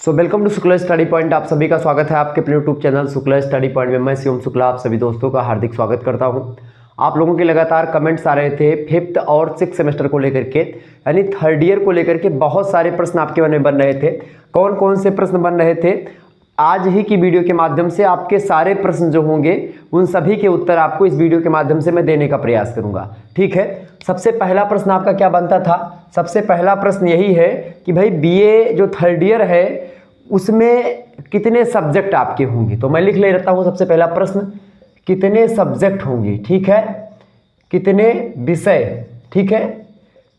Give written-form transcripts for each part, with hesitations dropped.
Welcome to Shukla study point. आप सभी का स्वागत है आपके अपने YouTube channel Shukla study point में। मैं शिवम शुक्ला आप सभी दोस्तों का हार्दिक स्वागत करता हूं। आप लोगों के लगातार कमेंट्स आ रहे थे फिफ्थ और सिक्स सेमेस्टर को लेकर के, यानी थर्ड ईयर को लेकर के बहुत सारे प्रश्न आपके मन में बन रहे थे। कौन कौन से प्रश्न बन रहे थे, आज ही की वीडियो के माध्यम से आपके सारे प्रश्न जो होंगे उन सभी के उत्तर आपको इस वीडियो के माध्यम से मैं देने का प्रयास करूंगा। ठीक है, सबसे पहला प्रश्न आपका क्या बनता था? सबसे पहला प्रश्न यही है कि भाई बीए जो थर्ड ईयर है उसमें कितने सब्जेक्ट आपके होंगे। तो मैं लिख ले रहता हूं सबसे पहला प्रश्न, कितने सब्जेक्ट होंगे। ठीक है, कितने विषय, ठीक है,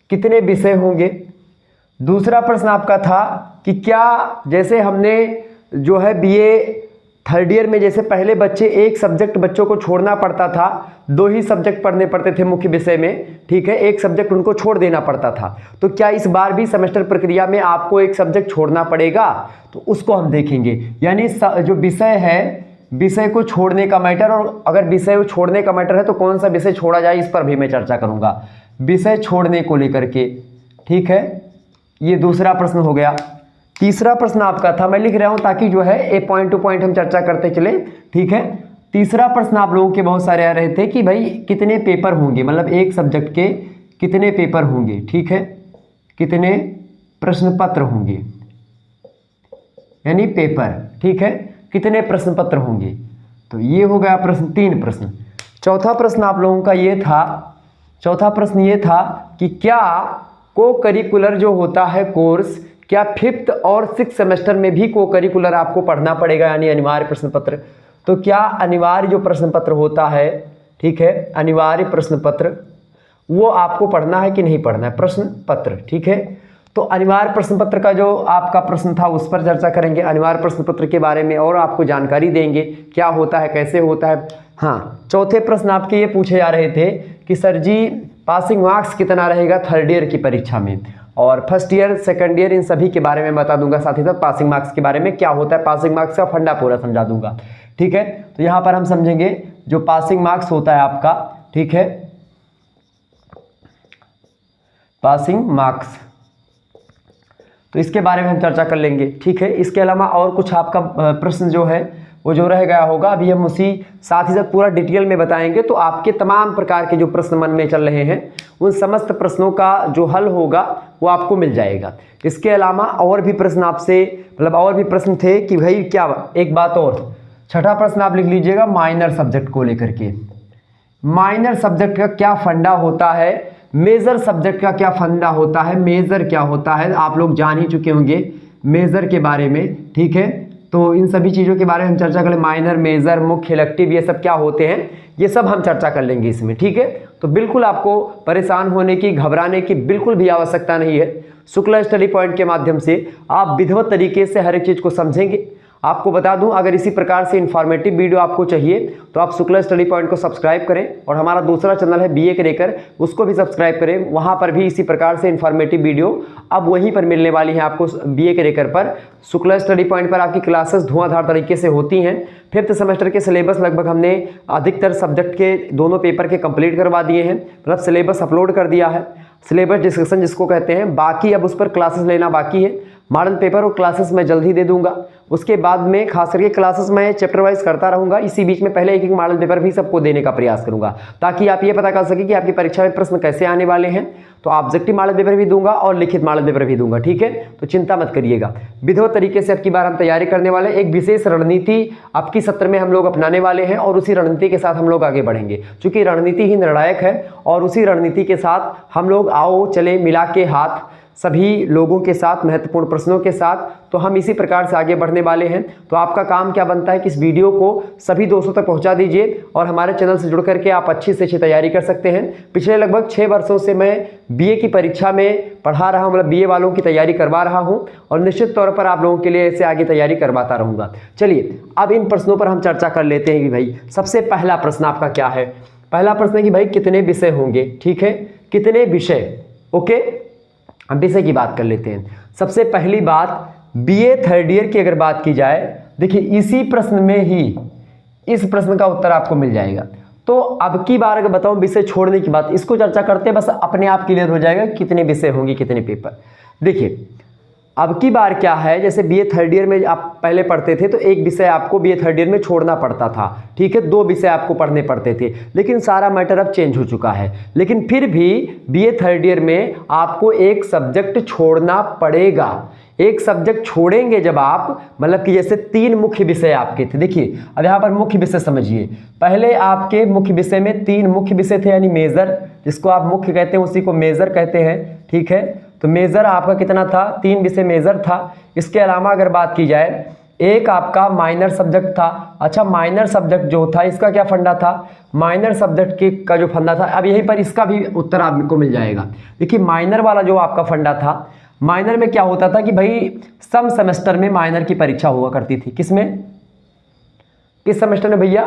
कितने विषय होंगे। दूसरा प्रश्न आपका था कि क्या जैसे हमने जो है बीए थर्ड ईयर में जैसे पहले बच्चे एक सब्जेक्ट बच्चों को छोड़ना पड़ता था, दो ही सब्जेक्ट पढ़ने पड़ते थे मुख्य विषय में, ठीक है, एक सब्जेक्ट उनको छोड़ देना पड़ता था। तो क्या इस बार भी सेमेस्टर प्रक्रिया में आपको एक सब्जेक्ट छोड़ना पड़ेगा? तो उसको हम देखेंगे। यानी जो विषय है, विषय को छोड़ने का मैटर, और अगर विषय को छोड़ने का मैटर है तो कौन सा विषय छोड़ा जाए इस पर भी मैं चर्चा करूंगा, विषय छोड़ने को लेकर के। ठीक है, ये दूसरा प्रश्न हो गया। तीसरा प्रश्न आपका था, मैं लिख रहा हूं ताकि जो है ए पॉइंट टू पॉइंट हम चर्चा करते चले। ठीक है, तीसरा प्रश्न आप लोगों के बहुत सारे आ रहे थे कि भाई कितने पेपर होंगे, मतलब एक सब्जेक्ट के कितने पेपर होंगे। ठीक है, कितने प्रश्न पत्र होंगे, यानी पेपर। ठीक है, कितने प्रश्न पत्र होंगे। तो ये हो गया प्रश्न, तीन प्रश्न। चौथा प्रश्न आप लोगों का ये था, चौथा प्रश्न ये था कि क्या को करिकुलर जो होता है कोर्स, क्या फिफ्थ और सिक्स सेमेस्टर में भी को करिकुलर आपको पढ़ना पड़ेगा, यानी अनिवार्य प्रश्न पत्र। तो क्या अनिवार्य जो प्रश्न पत्र होता है, ठीक है, अनिवार्य प्रश्न पत्र वो आपको पढ़ना है कि नहीं पढ़ना है, प्रश्न पत्र। ठीक है, तो अनिवार्य प्रश्न पत्र का जो आपका प्रश्न था उस पर चर्चा करेंगे, अनिवार्य प्रश्न पत्र के बारे में और आपको जानकारी देंगे क्या होता है, कैसे होता है। हाँ, चौथे प्रश्न आपके ये पूछे जा रहे थे कि सर जी पासिंग मार्क्स कितना रहेगा थर्ड ईयर की परीक्षा में, और first year second year in सभी के बारे में बता दूंगा, साथ ही साथ पासिंग मार्क्स के बारे में क्या होता है, पासिंग मार्क्स का फंडा पूरा समझा दूंगा। ठीक है, तो यहां पर हम समझेंगे जो पासिंग मार्क्स होता है आपका, ठीक है, पासिंग मार्क्स, तो इसके बारे में हम चर्चा कर लेंगे। ठीक है, इसके अलावा और कुछ आपका प्रश्न जो है वो जो रह गया होगा अभी हम उसी साथ ही साथ पूरा डिटेल में बताएंगे। तो आपके तमाम प्रकार के जो प्रश्न मन में चल रहे हैं उन समस्त प्रश्नों का जो हल होगा वो आपको मिल जाएगा। इसके अलावा और भी प्रश्न आपसे, मतलब और भी प्रश्न थे कि भाई क्या, एक बात और, छठा प्रश्न आप लिख लीजिएगा माइनर सब्जेक्ट को लेकर के। माइनर सब्जेक्ट का क्या फंडा होता है, मेजर सब्जेक्ट का क्या फंडा होता है, मेजर क्या होता है, आप लोग जान ही चुके होंगे मेजर के बारे में। ठीक है, तो इन सभी चीज़ों के बारे में हम चर्चा करें, माइनर, मेजर, मुख्य, इलेक्टिव, ये सब क्या होते हैं, ये सब हम चर्चा कर लेंगे इसमें। ठीक है, तो बिल्कुल आपको परेशान होने की, घबराने की बिल्कुल भी आवश्यकता नहीं है। शुक्ला स्टडी पॉइंट के माध्यम से आप विधिवत तरीके से हर एक चीज़ को समझेंगे। आपको बता दूं, अगर इसी प्रकार से इन्फॉर्मेटिव वीडियो आपको चाहिए तो आप शुक्ला स्टडी पॉइंट को सब्सक्राइब करें, और हमारा दूसरा चैनल है बीए क्रैकर, उसको भी सब्सक्राइब करें। वहां पर भी इसी प्रकार से इन्फॉर्मेटिव वीडियो अब वहीं पर मिलने वाली है आपको, बीए क्रैकर पर। शुक्ला स्टडी पॉइंट पर आपकी क्लासेस धुआंधार तरीके से होती हैं। फिफ्थ सेमेस्टर के सिलेबस लगभग हमने अधिकतर सब्जेक्ट के दोनों पेपर के कंप्लीट करवा दिए हैं, मतलब सिलेबस अपलोड कर दिया है, सिलेबस डिस्कशन जिसको कहते हैं। बाकी अब उस पर क्लासेस लेना बाकी है। मॉडल पेपर और क्लासेस मैं जल्द ही दे दूंगा। उसके बाद में खास करके क्लासेस मैं चैप्टर वाइज करता रहूंगा। इसी बीच में पहले एक एक मॉडल पेपर भी सबको देने का प्रयास करूंगा, ताकि आप ये पता कर सकें कि आपकी परीक्षा में प्रश्न कैसे आने वाले हैं। तो ऑब्जेक्टिव मॉडल पेपर भी दूंगा और लिखित मॉडल पेपर भी दूंगा। ठीक है, तो चिंता मत करिएगा, विधिवत तरीके से अब की बार हम तैयारी करने वाले। एक विशेष रणनीति अब की सत्र में हम लोग अपनाने वाले हैं, और उसी रणनीति के साथ हम लोग आगे बढ़ेंगे, क्योंकि रणनीति ही निर्णायक है। और उसी रणनीति के साथ हम लोग आओ चले मिला के हाथ सभी लोगों के साथ, महत्वपूर्ण प्रश्नों के साथ, तो हम इसी प्रकार से आगे बढ़ने वाले हैं। तो आपका काम क्या बनता है कि इस वीडियो को सभी दोस्तों तक पहुंचा दीजिए, और हमारे चैनल से जुड़ करके आप अच्छी से अच्छी तैयारी कर सकते हैं। पिछले लगभग 6 वर्षों से मैं बीए की परीक्षा में पढ़ा रहा हूं, मतलब बीए वालों की तैयारी करवा रहा हूं, और निश्चित तौर पर आप लोगों के लिए ऐसे आगे तैयारी करवाता रहूंगा। चलिए अब इन प्रश्नों पर हम चर्चा कर लेते हैं कि भाई सबसे पहला प्रश्न आपका क्या है। पहला प्रश्न है कि भाई कितने विषय होंगे। ठीक है, कितने विषय, ओके, हम विषय की बात कर लेते हैं। सबसे पहली बात, बीए थर्ड ईयर की अगर बात की जाए, देखिए इसी प्रश्न में ही इस प्रश्न का उत्तर आपको मिल जाएगा। तो अब की बार अगर बताऊं विषय छोड़ने की बात, इसको चर्चा करते हैं, बस अपने आप क्लियर हो जाएगा कितने विषय होंगे, कितने पेपर। देखिए अब की बार क्या है, जैसे बीए थर्ड ईयर में आप पहले पढ़ते थे तो एक विषय आपको बीए थर्ड ईयर में छोड़ना पड़ता था, ठीक है, 2 विषय आपको पढ़ने पड़ते थे, लेकिन सारा मैटर अब चेंज हो चुका है। लेकिन फिर भी बीए थर्ड ईयर में आपको एक सब्जेक्ट छोड़ना पड़ेगा। एक सब्जेक्ट छोड़ेंगे जब आप, मतलब कि जैसे 3 मुख्य विषय आपके थे, देखिए अब यहाँ पर मुख्य विषय समझिए, पहले आपके मुख्य विषय में 3 मुख्य विषय थे, यानी मेजर, जिसको आप मुख्य कहते हैं उसी को मेजर कहते हैं, ठीक है। तो मेजर आपका कितना था, 3 विषय मेजर था। इसके अलावा अगर बात की जाए, एक आपका माइनर सब्जेक्ट था। अच्छा, माइनर सब्जेक्ट जो था इसका क्या फंडा था, माइनर सब्जेक्ट के का जो फंडा था, अब यहीं पर इसका भी उत्तर आपको मिल जाएगा। देखिए माइनर वाला जो आपका फंडा था, माइनर में क्या होता था कि भाई सम सेमेस्टर में माइनर की परीक्षा हुआ करती थी। किसमें, किस सेमेस्टर में भैया,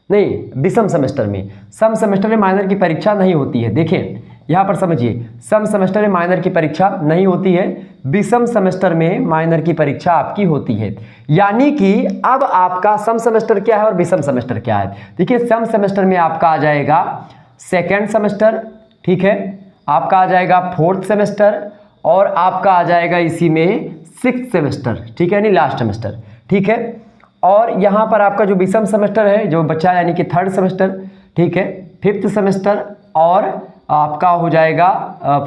नहीं विषम सेमेस्टर में। सम सेमेस्टर में माइनर की परीक्षा नहीं होती है। देखिए यहाँ पर समझिए, सम सेमेस्टर में माइनर की परीक्षा नहीं होती है, विषम सेमेस्टर में माइनर की परीक्षा आपकी होती है। यानी कि अब आपका सम सेमेस्टर क्या है और विषम सेमेस्टर क्या है। देखिए सम सेमेस्टर में आपका आ जाएगा सेकेंड सेमेस्टर, ठीक है, आपका आ जाएगा 4th सेमेस्टर, और आपका आ जाएगा इसी में 6th सेमेस्टर, ठीक है, यानी लास्ट सेमेस्टर, ठीक है। और यहाँ पर आपका जो विषम सेमेस्टर है जो बचा, यानी कि 3rd सेमेस्टर, ठीक है, 5th सेमेस्टर, और आपका हो जाएगा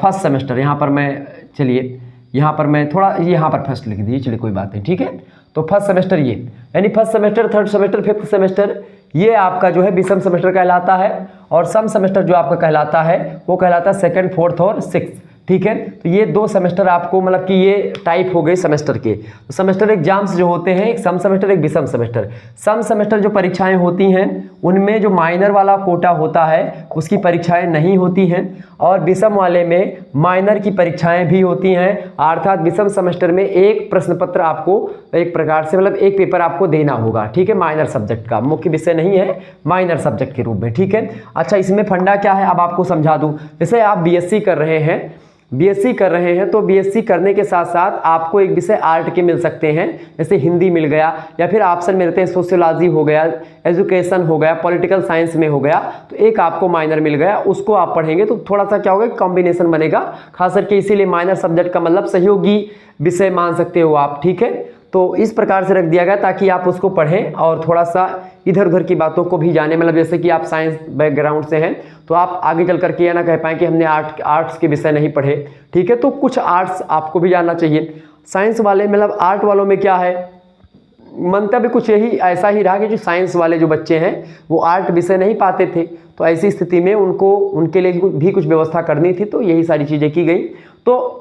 1st सेमेस्टर। यहाँ पर मैं, चलिए यहाँ पर मैं थोड़ा यहाँ पर फर्स्ट लिख दीजिए, चलिए कोई बात नहीं, ठीक है। तो 1st सेमेस्टर ये, यानी 1st semester, 3rd semester, 5th semester, ये आपका जो है विषम सेमेस्टर कहलाता है। और सम सेमेस्टर जो आपका कहलाता है वो कहलाता है 2nd, 4th और 6th, ठीक है। तो ये 2 सेमेस्टर आपको, मतलब कि ये टाइप हो गए सेमेस्टर के। तो सेमेस्टर एग्जाम्स जो होते हैं, एक सम सेमेस्टर एक विषम सेमेस्टर। सम सेमेस्टर जो परीक्षाएं होती हैं उनमें जो माइनर वाला कोटा होता है उसकी परीक्षाएं नहीं होती हैं, और विषम वाले में माइनर की परीक्षाएं भी होती हैं। अर्थात विषम सेमेस्टर में एक प्रश्न पत्र आपको एक प्रकार से, मतलब एक पेपर आपको देना होगा, ठीक है, माइनर सब्जेक्ट का, मुख्य विषय नहीं है, माइनर सब्जेक्ट के रूप में, ठीक है। अच्छा, इसमें फंडा क्या है अब आपको समझा दूं। जैसे आप बीएससी कर रहे हैं, बीएससी कर रहे हैं तो बीएससी करने के साथ साथ आपको एक विषय आर्ट के मिल सकते हैं, जैसे हिंदी मिल गया, या फिर ऑप्शन में रहते हैं सोशियोलॉजी हो गया, एजुकेशन हो गया, पॉलिटिकल साइंस में हो गया, तो एक आपको माइनर मिल गया, उसको आप पढ़ेंगे तो थोड़ा सा क्या होगा, कॉम्बिनेशन बनेगा, खास करके इसीलिए माइनर सब्जेक्ट का मतलब सहयोगी विषय मान सकते हो आप, ठीक है। तो इस प्रकार से रख दिया गया ताकि आप उसको पढ़ें और थोड़ा सा इधर उधर की बातों को भी जाने, मतलब जैसे कि आप साइंस बैकग्राउंड से हैं तो आप आगे चल करके यह ना कह पाएँ कि हमने आर्ट्स के विषय नहीं पढ़े, ठीक है। तो कुछ आर्ट्स आपको भी जानना चाहिए। साइंस वाले, मतलब आर्ट वालों में क्या है, मंतव्य कुछ यही ऐसा ही रहा कि जो साइंस वाले जो बच्चे हैं वो आर्ट विषय नहीं पाते थे, तो ऐसी स्थिति में उनको उनके लिए भी कुछ व्यवस्था करनी थी, तो यही सारी चीज़ें की गई। तो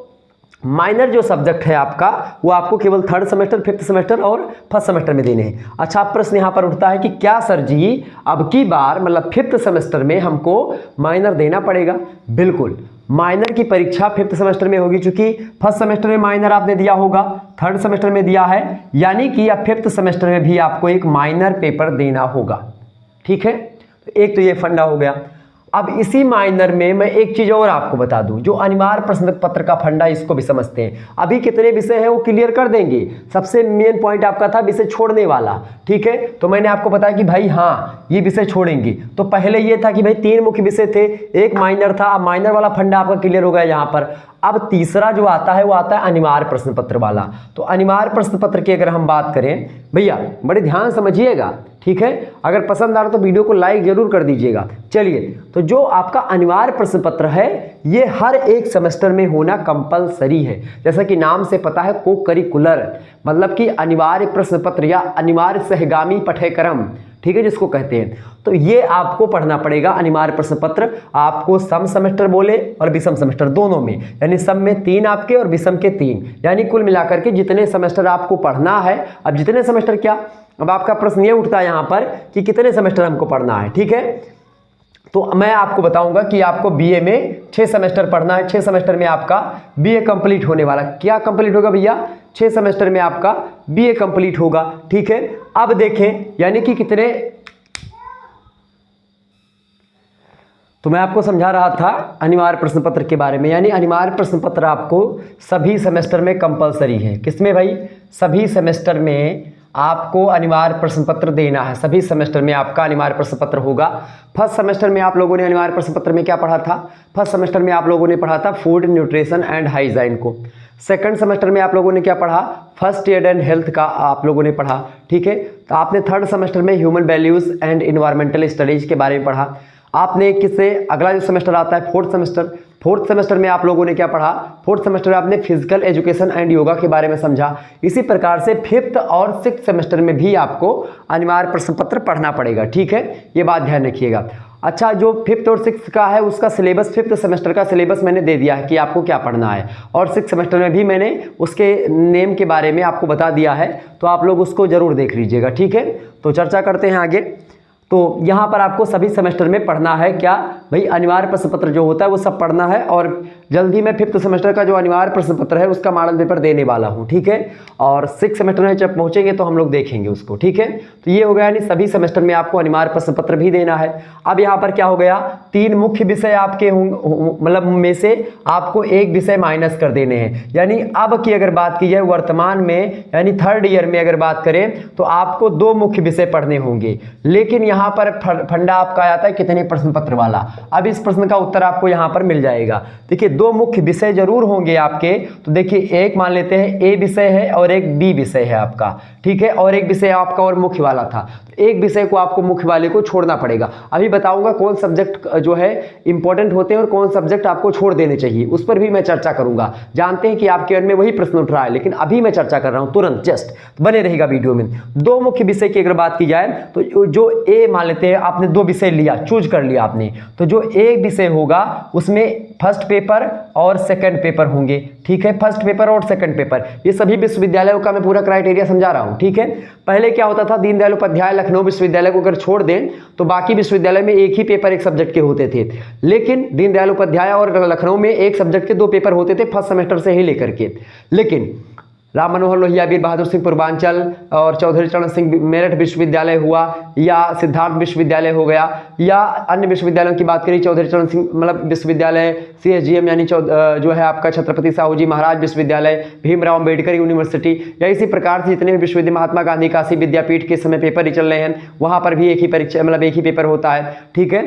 माइनर जो सब्जेक्ट है आपका वो आपको केवल 3rd सेमेस्टर, 5th सेमेस्टर और 1st सेमेस्टर में देने हैं। अच्छा, प्रश्न यहाँ पर उठता है कि क्या सर जी अब की बार, मतलब 5th सेमेस्टर में हमको माइनर देना पड़ेगा? बिल्कुल, माइनर की परीक्षा 5th सेमेस्टर में होगी, चूंकि 1st सेमेस्टर में माइनर आपने दिया होगा, 3rd सेमेस्टर में दिया है, यानी कि अब 5th सेमेस्टर में भी आपको एक माइनर पेपर देना होगा, ठीक है। तो एक तो ये फंडा हो गया। अब इसी माइनर में मैं एक चीज और आपको बता दूं, जो अनिवार्य प्रश्न पत्र का फंडा, इसको भी समझते हैं। अभी कितने विषय हैं वो क्लियर कर देंगे। सबसे मेन पॉइंट आपका था विषय छोड़ने वाला, ठीक है। तो मैंने आपको बताया कि भाई हाँ ये विषय छोड़ेंगे। तो पहले ये था कि भाई 3 मुख्य विषय थे, एक माइनर था, अब माइनर वाला फंडा आपका क्लियर हो गया यहाँ पर। अब तीसरा जो आता है वो आता है अनिवार्य प्रश्न पत्र वाला। तो अनिवार्य प्रश्न पत्र की अगर हम बात करें, भैया बड़े ध्यान समझिएगा, ठीक है। अगर पसंद आ रहा तो वीडियो को लाइक जरूर कर दीजिएगा। चलिए, तो जो आपका अनिवार्य प्रश्न पत्र है ये हर एक सेमेस्टर में होना कंपलसरी है। जैसा कि नाम से पता है, को करिकुलर, मतलब कि अनिवार्य प्रश्न पत्र या अनिवार्य सहगामी पाठ्यक्रम, ठीक है, जिसको कहते हैं। तो ये आपको पढ़ना पड़ेगा अनिवार्य प्रश्न पत्र। आपको सम सेमेस्टर बोले और विषम सेमेस्टर दोनों में, यानी सम में 3 आपके और विषम के 3, यानी कुल मिलाकर के जितने सेमेस्टर आपको पढ़ना है। अब जितने सेमेस्टर क्या, अब आपका प्रश्न ये उठता है यहाँ पर कि कितने सेमेस्टर हमको पढ़ना है, ठीक है। तो मैं आपको बताऊंगा कि आपको बीए में 6 सेमेस्टर पढ़ना है। 6 सेमेस्टर में आपका बीए कंप्लीट होने वाला। क्या कंप्लीट होगा भैया? 6 सेमेस्टर में आपका बीए कंप्लीट होगा, ठीक है। अब देखें, यानी कि कितने, तो मैं आपको समझा रहा था अनिवार्य प्रश्न पत्र के बारे में, यानी अनिवार्य प्रश्न पत्र आपको सभी सेमेस्टर में कंपलसरी है। किसमें भाई? सभी सेमेस्टर में आपको अनिवार्य प्रश्न पत्र देना है। सभी सेमेस्टर में आपका अनिवार्य प्रश्न पत्र होगा। 1st सेमेस्टर में आप लोगों ने अनिवार्य प्रश्न पत्र में क्या पढ़ा था? 1st सेमेस्टर में आप लोगों ने पढ़ा था फूड न्यूट्रिशन एंड हाइजीन को। सेकंड सेमेस्टर में आप लोगों ने क्या पढ़ा, फर्स्ट एड एंड हेल्थ का आप लोगों ने पढ़ा, ठीक है। तो आपने थर्ड सेमेस्टर में human values and environmental studies के बारे में पढ़ा। आपने किससे अगला जो सेमेस्टर आता है फोर्थ सेमेस्टर में आप लोगों ने क्या पढ़ा, फोर्थ सेमेस्टर में आपने फिजिकल एजुकेशन एंड योगा के बारे में समझा। इसी प्रकार से फिफ्थ और सिक्स्थ सेमेस्टर में भी आपको अनिवार्य प्रश्न पत्र पढ़ना पड़ेगा, ठीक है, ये बात ध्यान रखिएगा। अच्छा, जो फिफ्थ और सिक्स्थ का है उसका सिलेबस, फिफ्थ सेमेस्टर का सिलेबस मैंने दे दिया है कि आपको क्या पढ़ना है, और सिक्स्थ सेमेस्टर में भी मैंने उसके नेम के बारे में आपको बता दिया है, तो आप लोग उसको जरूर देख लीजिएगा, ठीक है। तो चर्चा करते हैं आगे। तो यहाँ पर आपको सभी सेमेस्टर में पढ़ना है क्या भाई, अनिवार्य प्रश्न पत्र जो होता है वो सब पढ़ना है, और जल्दी मैं फिफ्थ सेमेस्टर का जो अनिवार्य प्रश्न पत्र है उसका मॉडल पेपर देने वाला हूँ, ठीक है। और सिक्स सेमेस्टर में जब पहुँचेंगे तो हम लोग देखेंगे उसको, ठीक है। तो ये हो गया, यानी सभी सेमेस्टर में आपको अनिवार्य प्रश्न पत्र भी देना है। अब यहाँ पर क्या हो गया, 3 मुख्य विषय आपके मतलब में से आपको एक विषय माइनस कर देने हैं। यानी अब की अगर बात की जाए वर्तमान में, यानी थर्ड ईयर में अगर बात करें तो आपको 2 मुख्य विषय पढ़ने होंगे, लेकिन यहाँ पर फंडा आपका आता है कितने प्रश्न पत्र वाला। अब इस प्रश्न का उत्तर आपको यहाँ पर मिल जाएगा। देखिए 2 मुख्य विषय जरूर होंगे आपके, तो देखिए एक मान लेते हैं ए विषय है और एक बी विषय है आपका, ठीक है, और एक विषय आपका और मुख्य वाला था, तो एक विषय को आपको मुख्य वाले को छोड़ना पड़ेगा। अभी बताऊंगा कौन सब्जेक्ट जो है इंपॉर्टेंट होते हैं और कौन सब्जेक्ट आपको छोड़ देने चाहिए, उस पर भी मैं चर्चा करूंगा। जानते हैं कि आपके मन में वही प्रश्न उठ रहा है, लेकिन अभी मैं चर्चा कर रहा हूं तुरंत, जस्ट बने रहेगा वीडियो में। 2 मुख्य विषय की अगर बात की जाए तो जो ए मान लेते हैं आपने 2 विषय लिया, चूज कर लिया आपने, तो जो एक विषय होगा उसमें फर्स्ट पेपर और सेकंड पेपर होंगे, ठीक है, फर्स्ट पेपर और सेकंड पेपर। ये सभी विश्वविद्यालयों का मैं पूरा क्राइटेरिया समझा रहा हूं, ठीक है। पहले क्या होता था, दीनदयाल उपाध्याय लखनऊ विश्वविद्यालय को अगर छोड़ दें तो बाकी विश्वविद्यालय में एक ही पेपर एक सब्जेक्ट के होते थे, लेकिन दीनदयाल उपाध्याय और लखनऊ में एक सब्जेक्ट के 2 पेपर होते थे फर्स्ट सेमेस्टर से ही लेकर के। लेकिन राम मनोहर लोहिया, वीर बहादुर सिंह पूर्वांचल और चौधरी चरण सिंह मेरठ विश्वविद्यालय हुआ, या सिद्धार्थ विश्वविद्यालय हो गया, या अन्य विश्वविद्यालयों की बात करें चौधरी चरण सिंह मतलब विश्वविद्यालय, CSGM यानी जो है आपका छत्रपति साहू जी महाराज विश्वविद्यालय, भीमराव अम्बेडकर यूनिवर्सिटी, या इसी प्रकार से जितने भी विश्वविद्यालय, महात्मा गांधी काशी विद्यापीठ के समय पेपर ही चल रहे हैं, वहाँ पर भी एक ही परीक्षा मतलब एक ही पेपर होता है, ठीक है।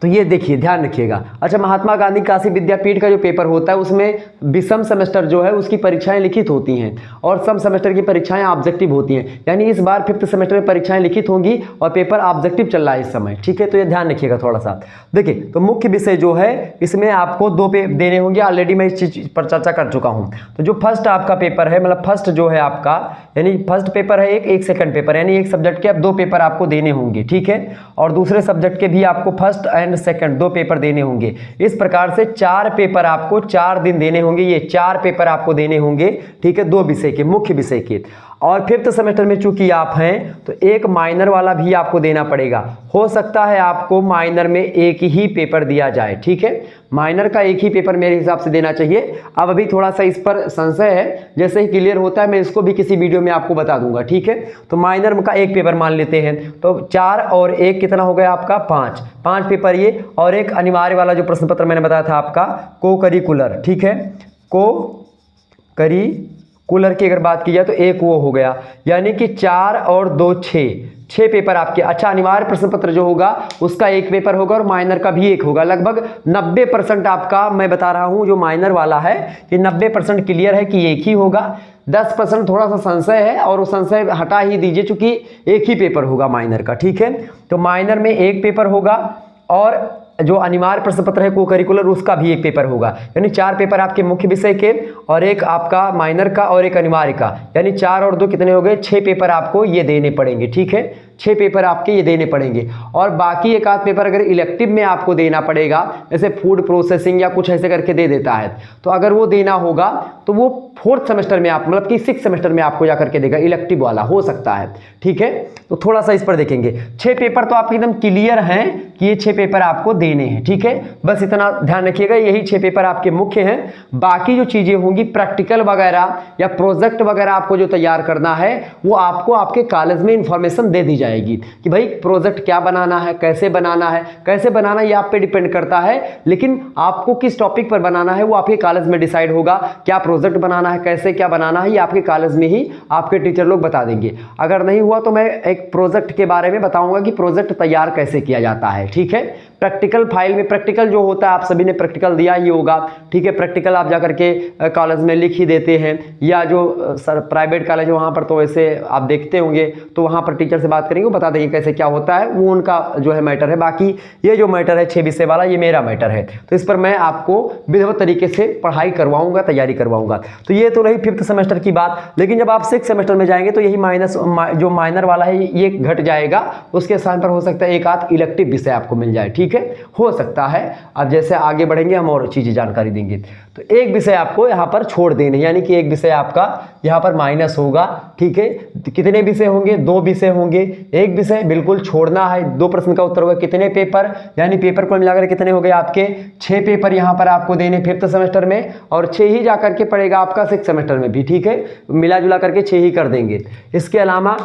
तो ये देखिए ध्यान रखिएगा। अच्छा, महात्मा गांधी काशी विद्यापीठ का जो पेपर होता है उसमें विषम सेमेस्टर जो है उसकी परीक्षाएं लिखित होती हैं और सम सेमेस्टर की परीक्षाएं ऑब्जेक्टिव होती हैं। यानी इस बार फिफ्थ सेमेस्टर में परीक्षाएं लिखित होंगी और पेपर ऑब्जेक्टिव चल रहा है इस समय, ठीक है। तो ये ध्यान रखिएगा थोड़ा सा। देखिए तो मुख्य विषय जो है इसमें आपको 2 पे देने होंगे, ऑलरेडी मैं इस चीज पर चर्चा कर चुका हूँ। तो जो फर्स्ट आपका पेपर है मतलब फर्स्ट जो है आपका, यानी फर्स्ट पेपर है एक सेकंड पेपर, यानी एक सब्जेक्ट के अब 2 पेपर आपको देने होंगे, ठीक है, और दूसरे सब्जेक्ट के भी आपको फर्स्ट एंड सेकंड 2 पेपर देने होंगे। इस प्रकार से 4 पेपर आपको 4 दिन देने होंगे, ये 4 पेपर आपको देने होंगे, ठीक है, 2 विषय के, मुख्य विषय के। और फिफ्थ सेमेस्टर में चूंकि आप हैं तो एक माइनर वाला भी आपको देना पड़ेगा। हो सकता है आपको माइनर में एक ही पेपर दिया जाए, ठीक है, माइनर का एक ही पेपर मेरे हिसाब से देना चाहिए। अब अभी थोड़ा सा इस पर संशय है, जैसे ही क्लियर होता है मैं इसको भी किसी वीडियो में आपको बता दूंगा, ठीक है। तो माइनर का एक पेपर मान लेते हैं, तो 4 और 1 कितना हो गया आपका 5 पेपर ये, और एक अनिवार्य वाला जो प्रश्न पत्र मैंने बताया था आपका को करिकुलर, ठीक है, को करिकुलर की अगर बात की जाए तो एक वो हो गया, यानी कि 4 और 2 6 पेपर आपके। अच्छा, अनिवार्य प्रश्न पत्र जो होगा उसका एक पेपर होगा और माइनर का भी एक होगा। लगभग 90% आपका मैं बता रहा हूं जो माइनर वाला है ये 90% क्लियर है कि एक ही होगा। 10% थोड़ा सा संशय है और वो संशय हटा ही दीजिए चूंकि एक ही पेपर होगा माइनर का, ठीक है। तो माइनर में एक पेपर होगा और जो अनिवार्य प्रश्न पत्र है को करिकुलर उसका भी एक पेपर होगा, यानी 4 पेपर आपके मुख्य विषय के और एक आपका माइनर का और एक अनिवार्य का, यानी 4 और 2 कितने हो गए 6 पेपर आपको ये देने पड़ेंगे, ठीक है, 6 पेपर आपके ये देने पड़ेंगे। और बाकी एक आध पेपर अगर इलेक्टिव में आपको देना पड़ेगा, जैसे फूड प्रोसेसिंग या कुछ ऐसे करके दे देता है, तो अगर वो देना होगा तो वो 4th सेमेस्टर में आप मतलब कि 6th सेमेस्टर में आपको जा करके देगा, इलेक्टिव वाला हो सकता है, ठीक है। तो थोड़ा सा इस पर देखेंगे। 6 पेपर तो आपके एकदम क्लियर हैं कि ये 6 पेपर आपको देने हैं, ठीक है, बस इतना ध्यान रखिएगा, यही 6 पेपर आपके मुख्य हैं। बाकी जो चीजें होंगी प्रैक्टिकल वगैरह या प्रोजेक्ट वगैरह आपको जो तैयार करना है वो आपको आपके कॉलेज में इंफॉर्मेशन दे दी जाएगी कि भाई प्रोजेक्ट क्या बनाना है, कैसे बनाना है, कैसे बनाना ये आप पे डिपेंड करता है, लेकिन आपको किस टॉपिक पर बनाना है वो आपके कॉलेज में डिसाइड होगा। क्या प्रोजेक्ट बनाना है, कैसे क्या बनाना है, ये आपके कॉलेज में ही आपके टीचर लोग बता देंगे। अगर नहीं हुआ तो मैं एक प्रोजेक्ट के बारे में बताऊंगा कि प्रोजेक्ट तैयार कैसे किया जाता है, ठीक है, प्रैक्टिकल फाइल में प्रैक्टिकल जो होता है आप सभी ने प्रैक्टिकल दिया ही होगा, ठीक है। प्रैक्टिकल आप जाकर के कॉलेज में लिख ही देते हैं, या जो सर प्राइवेट कॉलेज है वहाँ पर तो वैसे आप देखते होंगे, तो वहाँ पर टीचर से बात करेंगे, वो बता देंगे कैसे क्या होता है, वो उनका जो है मैटर है। बाकी ये जो मैटर है 6 विषय वाला, ये मेरा मैटर है, तो इस पर मैं आपको विधिवत तरीके से पढ़ाई करवाऊंगा, तैयारी करवाऊंगा। तो ये तो रही 5th सेमेस्टर की बात। लेकिन जब आप 6th सेमेस्टर में जाएंगे तो यही जो माइनर वाला है ये घट जाएगा, उसके स्थान पर हो सकता है एक आध इलेक्टिव विषय आपको मिल जाए, ठीक है, हो सकता है। अब जैसे आगे बढ़ेंगे हम और चीजें जानकारी देंगे। तो एक विषय आपको यहाँ पर छोड़ देने, यानी कि एक विषय आपका यहाँ पर माइनस होगा, ठीक है। कितने विषय होंगे? 2 विषय होंगे। एक विषय बिल्कुल छोड़ना है। 2 प्रश्न का उत्तर होगा। कितने पेपर, यानी पेपर को मिलाकर कितने हो गए आपके? 6 पेपर यहाँ पर आपको देने 5th सेमेस्टर में, और 6 ही जाकर के पड़ेगा आपका 6th सेमेस्टर में भी, ठीक है। मिला जुला करके 6 ही कर देंगे। इसके अलावा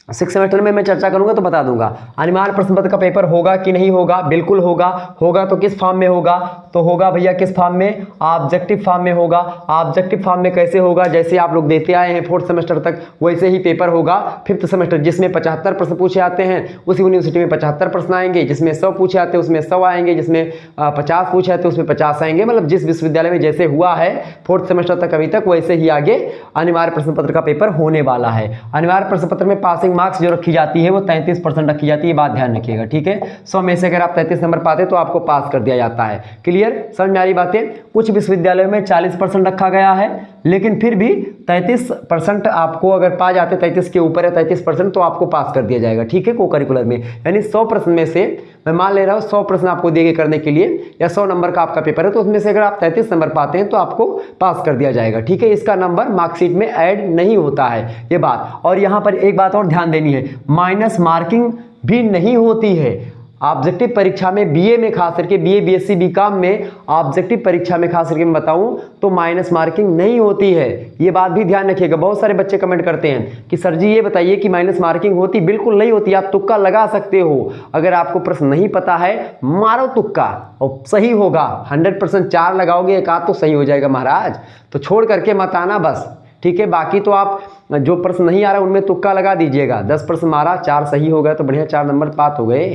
6th सेमेस्टर में मैं चर्चा करूंगा तो बता दूंगा अनिवार्य प्रश्न पत्र का पेपर होगा कि नहीं होगा। बिल्कुल होगा। होगा तो किस फॉर्म में होगा? तो होगा भैया किस फॉर्म में? ऑब्जेक्टिव फॉर्म में होगा। ऑब्जेक्टिव फॉर्म में कैसे होगा? जैसे आप लोग देते आए हैं 4th सेमेस्टर तक, वैसे ही पेपर होगा 5th सेमेस्टर, जिसमें 75 प्रश्न पूछे आते हैं। उस यूनिवर्सिटी में 75 प्रश्न आएंगे। जिसमें 100 पूछे आते हैं उसमें 100 आएंगे। जिसमें 50 पूछे आते हैं उसमें 50 आएंगे। मतलब जिस विश्वविद्यालय में जैसे हुआ है 4th सेमेस्टर तक अभी तक, वैसे ही आगे अनिवार्य प्रश्न पत्र का पेपर होने वाला है। अनिवार्य प्रश्न पत्र में पासिंग मार्क्स जो रखी जाती है वो 33% रखी जाती है। बात ध्यान रखिएगा, ठीक है। 100 में से अगर आप 33 नंबर पाते तो आपको पास कर दिया जाता है। क्लियर, समझ में आ रही बातें? कुछ विश्वविद्यालयों में 40% रखा गया है, लेकिन फिर भी 33% आपको अगर पा जाते, 33 के ऊपर है 33%, तो आपको पास कर दिया जाएगा, ठीक है, को करिकुलर में। यानी 100 प्रश्न में से मैं मान ले रहा हूँ 100 प्रश्न आपको दिए करने के लिए, या 100 नंबर का आपका पेपर है, तो उसमें से अगर आप 33 नंबर पाते हैं तो आपको पास कर दिया जाएगा, ठीक है। इसका नंबर मार्कशीट में ऐड नहीं होता है, ये बात। और यहाँ पर एक बात और ध्यान देनी है, माइनस मार्किंग भी नहीं होती है ऑब्जेक्टिव परीक्षा में। बीए में खास करके, बीए बीएससी बीकॉम में ऑब्जेक्टिव परीक्षा में खास करके मैं बताऊं तो माइनस मार्किंग नहीं होती है। ये बात भी ध्यान रखिएगा। बहुत सारे बच्चे कमेंट करते हैं कि सर जी ये बताइए कि माइनस मार्किंग होती? बिल्कुल नहीं होती। आप तुक्का लगा सकते हो। अगर आपको प्रश्न नहीं पता है, मारो तुक्का और सही होगा। 100% 4 लगाओगे, एक आध तो सही हो जाएगा महाराज। तो छोड़ करके मत आना बस, ठीक है। बाकी तो आप जो प्रश्न नहीं आ रहा उनमें तुक्का लगा दीजिएगा। 10 प्रश्न मारा, 4 सही हो गया तो बढ़िया, 4 नंबर पास हो गए,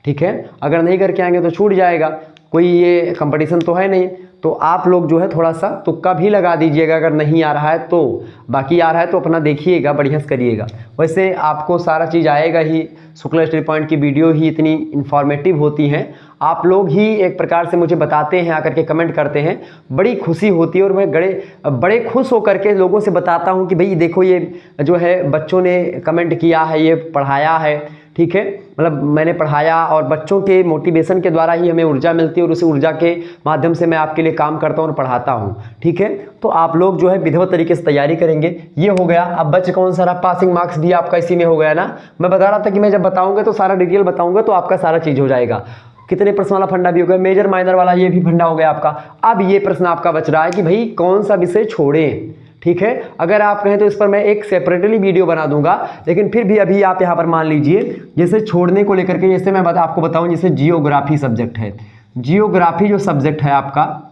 ठीक है। अगर नहीं करके आएंगे तो छूट जाएगा। कोई ये कंपटीशन तो है नहीं, तो आप लोग जो है थोड़ा सा तुक्का भी लगा दीजिएगा अगर नहीं आ रहा है तो। बाकी आ रहा है तो अपना देखिएगा, बढ़िया से करिएगा। वैसे आपको सारा चीज़ आएगा ही। शुक्ला स्टडी पॉइंट की वीडियो ही इतनी इन्फॉर्मेटिव होती हैं, आप लोग ही एक प्रकार से मुझे बताते हैं, आकर के कमेंट करते हैं, बड़ी खुशी होती है। और मैं बड़े खुश होकर के लोगों से बताता हूँ कि भाई देखो ये जो है बच्चों ने कमेंट किया है, ये पढ़ाया है, ठीक है। मतलब मैंने पढ़ाया और बच्चों के मोटिवेशन के द्वारा ही हमें ऊर्जा मिलती है, और उस ऊर्जा के माध्यम से मैं आपके लिए काम करता हूँ और पढ़ाता हूँ, ठीक है। तो आप लोग जो है विधिवत तरीके से तैयारी करेंगे। ये हो गया। अब बच कौन सा? पासिंग मार्क्स भी आपका इसी में हो गया ना। मैं बता रहा था कि मैं जब बताऊंगा तो सारा डिटेल बताऊंगा तो आपका सारा चीज़ हो जाएगा। कितने प्रश्न वाला फंडा भी हो गया, मेजर माइनर वाला ये भी फंडा हो गया आपका। अब ये प्रश्न आपका बच रहा है कि भाई कौन सा विषय छोड़ें, ठीक है। अगर आप कहें तो इस पर मैं एक सेपरेटली वीडियो बना दूंगा, लेकिन फिर भी अभी आप यहाँ पर मान लीजिए जैसे छोड़ने को लेकर के, जैसे मैं आपको बताऊं, जैसे जियोग्राफी सब्जेक्ट है। जियोग्राफी जो सब्जेक्ट है आपका,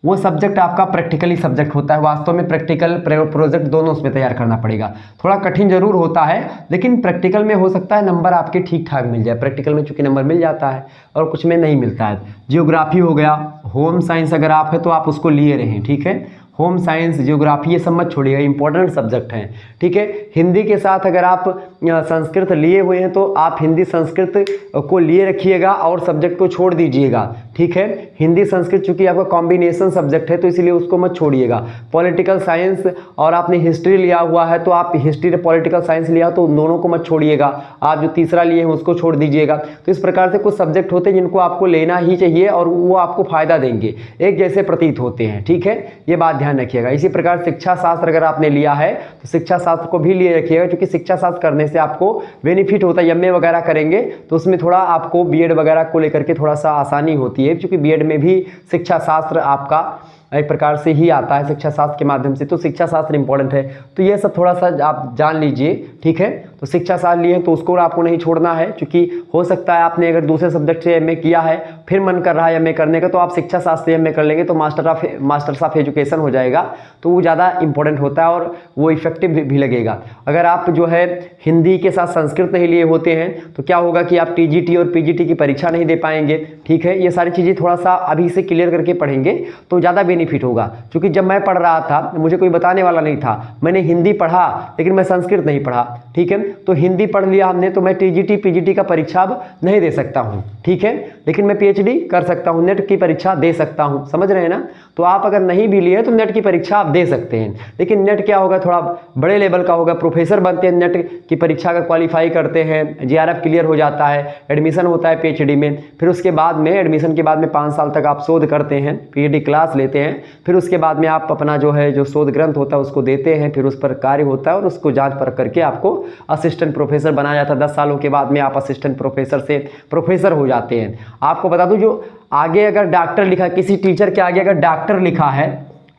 वो सब्जेक्ट आपका प्रैक्टिकली सब्जेक्ट होता है। वास्तव में प्रैक्टिकल प्रोजेक्ट दोनों उसमें तैयार करना पड़ेगा। थोड़ा कठिन जरूर होता है, लेकिन प्रैक्टिकल में हो सकता है नंबर आपके ठीक ठाक मिल जाए। प्रैक्टिकल में चूंकि नंबर मिल जाता है और कुछ में नहीं मिलता है। जियोग्राफी हो गया। होम साइंस अगर आप है तो आप उसको लिए रहें, ठीक है। होम साइंस, जियोग्राफी, ये सब मत छोड़िएगा, इंपॉर्टेंट सब्जेक्ट हैं, ठीक है। हिंदी के साथ अगर आप संस्कृत लिए हुए हैं तो आप हिंदी संस्कृत को लिए रखिएगा और सब्जेक्ट को छोड़ दीजिएगा, ठीक है। हिंदी संस्कृत चूंकि आपका कॉम्बिनेशन सब्जेक्ट है तो इसीलिए उसको मत छोड़िएगा। पॉलिटिकल साइंस और आपने हिस्ट्री लिया हुआ है तो आप हिस्ट्री और पॉलिटिकल साइंस लिया तो दोनों को मत छोड़िएगा। आप जो तीसरा लिए हैं उसको छोड़ दीजिएगा। तो इस प्रकार से कुछ सब्जेक्ट होते हैं जिनको आपको लेना ही चाहिए और वो आपको फायदा देंगे, एक जैसे प्रतीत होते हैं, ठीक है। ये बात ध्यान रखिएगा। इसी प्रकार शिक्षा शास्त्र अगर आपने लिया है तो शिक्षा शास्त्र को भी लिए रखिएगा, क्योंकि शिक्षा शास्त्र करने से आपको बेनिफिट होता है। एमए वगैरह करेंगे तो उसमें थोड़ा आपको बीएड वगैरह को लेकर के थोड़ा सा आसानी होती है, क्योंकि बीएड में भी शिक्षा शास्त्र आपका एक प्रकार से ही आता है, शिक्षा शास्त्र के माध्यम से। तो शिक्षा शास्त्र इंपॉर्टेंट है। तो ये सब थोड़ा सा आप जान लीजिए, ठीक है। तो शिक्षा शास्त्र लिए तो उसको आपको नहीं छोड़ना है, क्योंकि हो सकता है आपने अगर दूसरे सब्जेक्ट से एमए किया है, फिर मन कर रहा है एमए करने का, तो आप शिक्षा शास्त्र से एमए कर लेंगे तो मास्टर्स ऑफ एजुकेशन हो जाएगा। तो वो ज़्यादा इंपॉर्टेंट होता है और वो इफेक्टिव भी लगेगा। अगर आप जो है हिंदी के साथ संस्कृत नहीं लिए होते हैं तो क्या होगा कि आप टीजीटी और पीजीटी की परीक्षा नहीं दे पाएंगे। ठीक है, ये सारी चीज़ें थोड़ा सा अभी से क्लियर करके पढ़ेंगे तो ज़्यादा बेनिफिट होगा। क्योंकि जब मैं पढ़ रहा था मुझे कोई बताने वाला नहीं था, मैंने हिंदी पढ़ा लेकिन मैं संस्कृत नहीं पढ़ा। ठीक है, तो हिंदी पढ़ लिया हमने तो मैं टीजीटी पीजीटी का परीक्षा अब नहीं दे सकता हूँ। ठीक है, लेकिन मैं पीएचडी कर सकता हूँ, नेट की परीक्षा दे सकता हूँ। समझ रहे हैं ना। तो आप अगर नहीं भी लिए तो नेट की परीक्षा आप दे सकते हैं, लेकिन नेट क्या होगा, थोड़ा बड़े लेवल का होगा। प्रोफेसर बनते हैं नेट की परीक्षा अगर क्वालिफाई करते हैं, जीआरएफ क्लियर हो जाता है, एडमिशन होता है पीएचडी में, फिर उसके बाद में एडमिशन के बाद में 5 साल तक आप शोध करते हैं, पीएचडी क्लास लेते हैं, फिर उसके बाद में आप अपना जो है जो शोध ग्रंथ होता है उसको देते हैं, फिर उस पर कार्य होता है और उसको जांच परख करके आपको असिस्टेंट प्रोफेसर बनाया जाता है। 10 सालों के बाद में आप असिस्टेंट प्रोफेसर से प्रोफेसर हो जाते हैं। आपको बता दूं जो आगे अगर डॉक्टर लिखा, किसी टीचर के आगे अगर डॉक्टर लिखा है,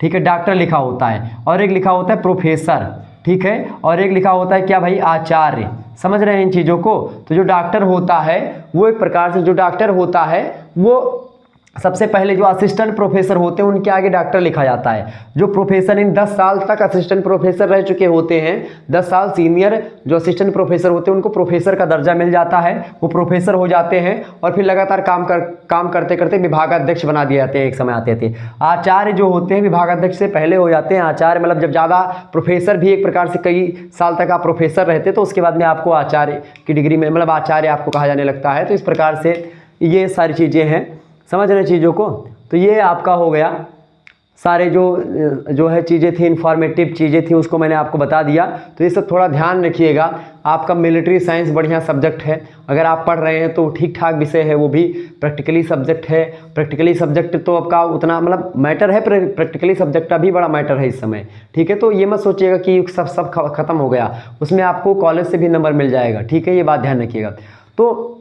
ठीक है, डॉक्टर लिखा होता है और एक लिखा होता है प्रोफेसर, ठीक है, और एक लिखा होता है क्या भाई, आचार्य। समझ रहे हैं इन चीज़ों को। तो जो डॉक्टर होता है वो एक प्रकार से जो डॉक्टर होता है वो सबसे पहले जो असिस्टेंट प्रोफेसर होते हैं उनके आगे डॉक्टर लिखा जाता है। जो प्रोफेसर इन 10 साल तक असिस्टेंट प्रोफेसर रह चुके होते हैं, 10 साल सीनियर जो असिस्टेंट प्रोफेसर होते हैं उनको प्रोफेसर का दर्जा मिल जाता है, वो प्रोफेसर हो जाते हैं और फिर लगातार काम करते करते विभागाध्यक्ष बना दिए जाते हैं। एक समय आते थे आचार्य जो होते हैं विभागाध्यक्ष से पहले हो जाते हैं। आचार्य मतलब जब ज़्यादा प्रोफेसर भी एक प्रकार से कई साल तक आप प्रोफेसर रहते तो उसके बाद में आपको आचार्य की डिग्री में मतलब आचार्य आपको कहा जाने लगता है। तो इस प्रकार से ये सारी चीज़ें हैं, समझ रहे चीज़ों को। तो ये आपका हो गया, सारे जो है चीज़ें थी, इन्फॉर्मेटिव चीज़ें थी, उसको मैंने आपको बता दिया। तो ये सब थोड़ा ध्यान रखिएगा। आपका मिलिट्री साइंस बढ़िया सब्जेक्ट है, अगर आप पढ़ रहे हैं तो ठीक ठाक विषय है, वो भी प्रैक्टिकली सब्जेक्ट है। प्रैक्टिकली सब्जेक्ट तो आपका उतना मतलब मैटर है, प्रैक्टिकली सब्जेक्ट का भी बड़ा मैटर है इस समय। ठीक है, तो ये मत सोचिएगा कि सब खत्म हो गया, उसमें आपको कॉलेज से भी नंबर मिल जाएगा। ठीक है, ये बात ध्यान रखिएगा। तो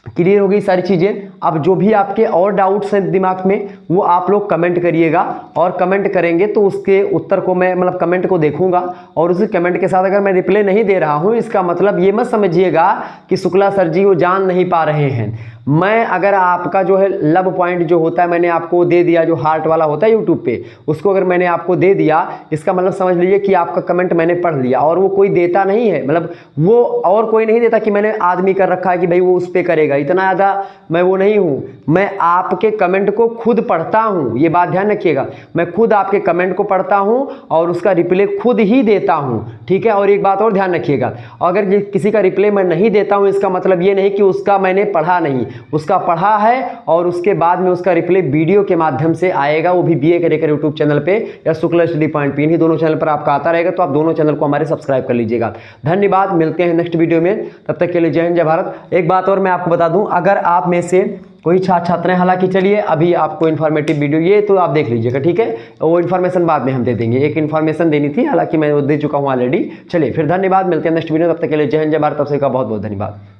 क्लियर हो गई सारी चीज़ें। अब जो भी आपके और डाउट्स हैं दिमाग में वो आप लोग कमेंट करिएगा, और कमेंट करेंगे तो उसके उत्तर को मैं मतलब कमेंट को देखूंगा, और उस कमेंट के साथ अगर मैं रिप्लाई नहीं दे रहा हूं इसका मतलब ये मत समझिएगा कि शुक्ला सर जी वो जान नहीं पा रहे हैं। मैं अगर आपका जो है लव पॉइंट जो होता है मैंने आपको दे दिया, जो हार्ट वाला होता है यूट्यूब पे, उसको अगर मैंने आपको दे दिया, इसका मतलब समझ लीजिए कि आपका कमेंट मैंने पढ़ लिया। और वो कोई देता नहीं है, मतलब वो और कोई नहीं देता कि मैंने आदमी कर रखा है कि भाई वो उस पर करेगा, इतना ज़्यादा मैं वो नहीं हूँ। मैं आपके कमेंट को खुद पढ़ता हूँ, ये बात ध्यान रखिएगा। मैं खुद आपके कमेंट को पढ़ता हूँ और उसका रिप्लाई खुद ही देता हूँ। ठीक है, और एक बात और ध्यान रखिएगा, अगर किसी का रिप्लाई मैं नहीं देता हूँ इसका मतलब ये नहीं कि उसका मैंने पढ़ा नहीं, उसका पढ़ा है और उसके बाद में उसका रिप्लाई वीडियो के माध्यम से आएगा, वो भी बीए करेकर यूट्यूब चैनल पे या शुक्ला स्टडी पॉइंट पे, इन्हीं दोनों चैनल पर आपका आता रहेगा। तो आप दोनों चैनल को हमारे सब्सक्राइब कर लीजिएगा। धन्यवाद, मिलते हैं नेक्स्ट वीडियो में, तब तक के लिए जय हिंद जय भारत। एक बात और मैं आपको बता दूं, अगर आप में से कोई छात्र हैं, हालांकि चलिए अभी आपको इन्फॉर्मेटिव वीडियो ये तो आप देख लीजिएगा, ठीक है, वो इन्फॉर्मेशन बाद में हम दे देंगे। एक इन्फॉर्मेशन देनी थी, हालांकि मैं वो दे चुका हूँ ऑलरेडी। चलिए फिर धन्यवाद, मिलते हैं नेक्स्ट वीडियो, तब तक के लिए जय हिंद जय भारत। तब से का बहुत बहुत धन्यवाद।